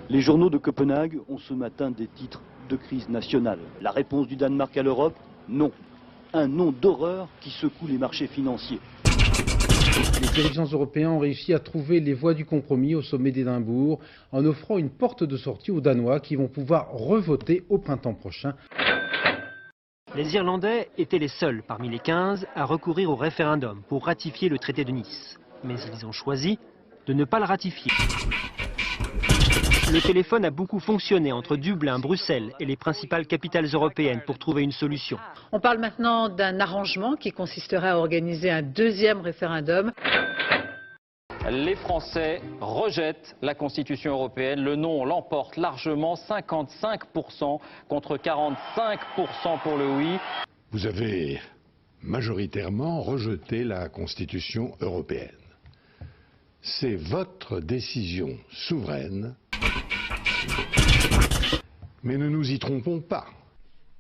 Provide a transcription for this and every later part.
Les journaux de Copenhague ont ce matin des titres de crise nationale. La réponse du Danemark à l'Europe? Non. Un nom d'horreur qui secoue les marchés financiers. Les dirigeants européens ont réussi à trouver les voies du compromis au sommet d'Édimbourg en offrant une porte de sortie aux Danois qui vont pouvoir revoter au printemps prochain. Les Irlandais étaient les seuls parmi les 15 à recourir au référendum pour ratifier le traité de Nice. Mais ils ont choisi de ne pas le ratifier. Le téléphone a beaucoup fonctionné entre Dublin, Bruxelles et les principales capitales européennes pour trouver une solution. On parle maintenant d'un arrangement qui consisterait à organiser un deuxième référendum. Les Français rejettent la Constitution européenne. Le non l'emporte largement, 55% contre 45% pour le oui. Vous avez majoritairement rejeté la Constitution européenne. C'est votre décision souveraine. Mais ne nous y trompons pas.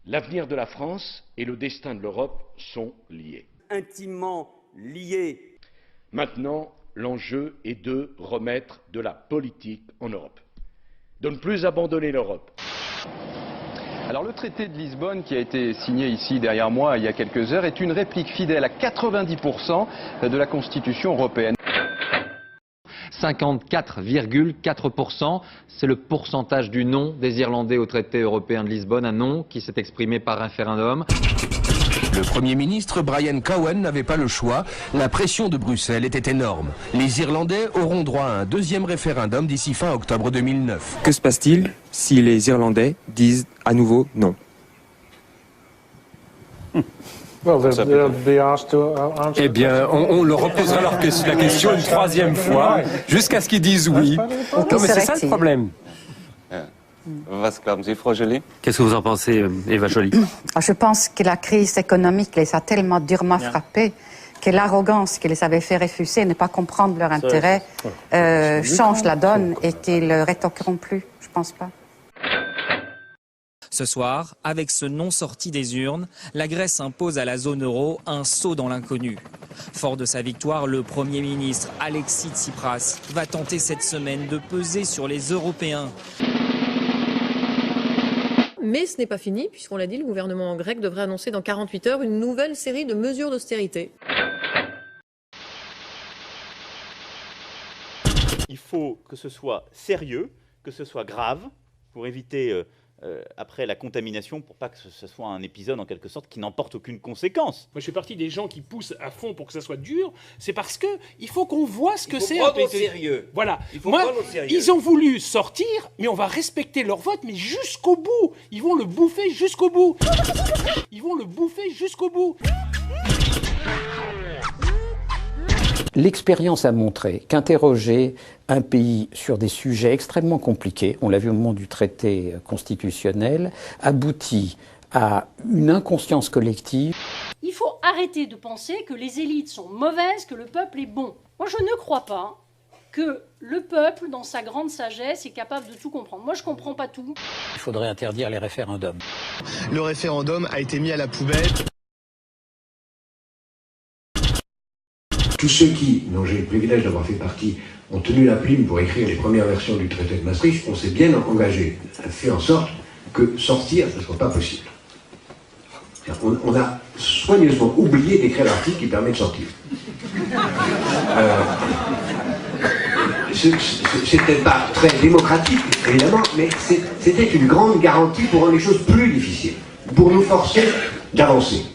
L'avenir de la France et le destin de l'Europe sont liés. Intimement liés. Maintenant, l'enjeu est de remettre de la politique en Europe. De ne plus abandonner l'Europe. Alors le traité de Lisbonne qui a été signé ici derrière moi il y a quelques heures est une réplique fidèle à 90% de la Constitution européenne. 54,4%, c'est le pourcentage du non des Irlandais au traité européen de Lisbonne, un non qui s'est exprimé par référendum. Le Premier ministre Brian Cowen n'avait pas le choix, la pression de Bruxelles était énorme. Les Irlandais auront droit à un deuxième référendum d'ici fin octobre 2009. Que se passe-t-il si les Irlandais disent à nouveau non? Eh bien, on leur reposera la question une troisième fois, jusqu'à ce qu'ils disent oui. Non, mais c'est ça le problème. Qu'est-ce que vous en pensez, Eva Joly? Je pense que la crise économique les a tellement durement frappés que l'arrogance qui les avait fait refuser, ne pas comprendre leur intérêt, change la donne et qu'ils ne rétorqueront plus. Je pense pas. Ce soir, avec ce non sorti des urnes, la Grèce impose à la zone euro un saut dans l'inconnu. Fort de sa victoire, le Premier ministre Alexis Tsipras va tenter cette semaine de peser sur les Européens. Mais ce n'est pas fini, puisqu'on l'a dit, le gouvernement grec devrait annoncer dans 48 heures une nouvelle série de mesures d'austérité. Il faut que ce soit sérieux, que ce soit grave, pour éviter après la contamination, pour pas que ce soit un épisode en quelque sorte qui n'emporte aucune conséquence. Moi je fais partie des gens qui poussent à fond pour que ça soit dur, c'est parce que il faut qu'on voit ce que c'est. Il faut prendre au sérieux. Voilà. Il faut prendre au sérieux. Ils ont voulu sortir, mais on va respecter leur vote, mais jusqu'au bout. Ils vont le bouffer jusqu'au bout. Ils vont le bouffer jusqu'au bout. L'expérience a montré qu'interroger un pays sur des sujets extrêmement compliqués, on l'a vu au moment du traité constitutionnel, aboutit à une inconscience collective. Il faut arrêter de penser que les élites sont mauvaises, que le peuple est bon. Moi, je ne crois pas que le peuple, dans sa grande sagesse, est capable de tout comprendre. Moi, je ne comprends pas tout. Il faudrait interdire les référendums. Le référendum a été mis à la poubelle. Tous ceux qui, dont j'ai le privilège d'avoir fait partie, ont tenu la plume pour écrire les premières versions du traité de Maastricht, on s'est bien engagé, fait en sorte que sortir ne soit pas possible. On a soigneusement oublié d'écrire l'article qui permet de sortir. C'était pas très démocratique, évidemment, mais c'était une grande garantie pour rendre les choses plus difficiles, pour nous forcer d'avancer.